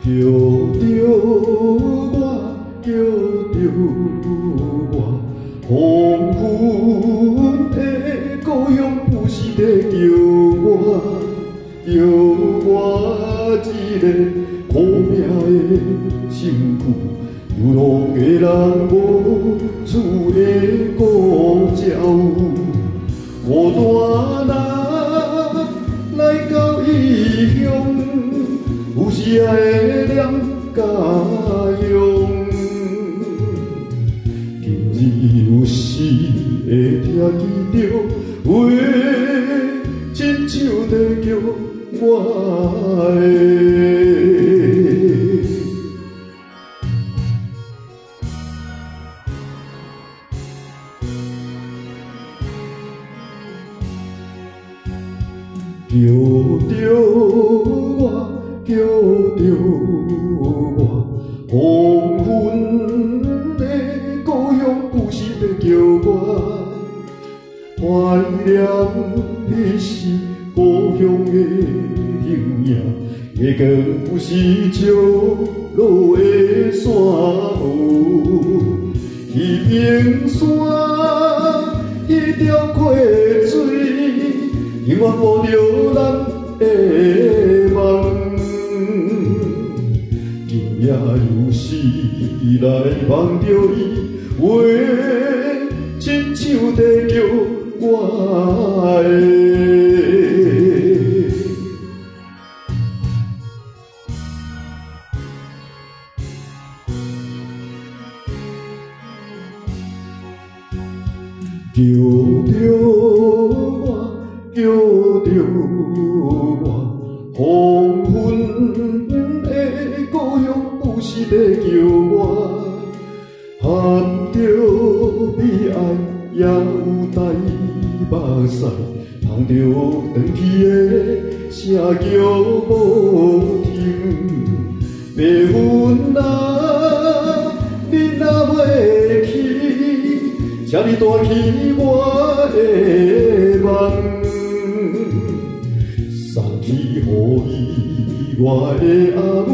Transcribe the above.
叫着我，叫着我，黄昏的故乡不是在叫我，叫我一个苦命的身躯，流浪的人无厝的孤鸟，孤单人来到异乡。有时也会念家乡，今日有时会听见着话，亲像在叫我的。叫着我，叫着我，黄昏的故乡不是在叫我，怀念的是故乡的形影，月光不是照落的山河，迄片山，迄条溪水，永远无着咱的梦。今夜有时来梦着伊话，亲像在叫我的。叫着我，叫着我，黄昏的故乡不是在叫我，含着悲哀也有带目屎，捧着长去的声叫无停，白云啊，你若袂去，请你带去我的梦，送去予伊我的阿母。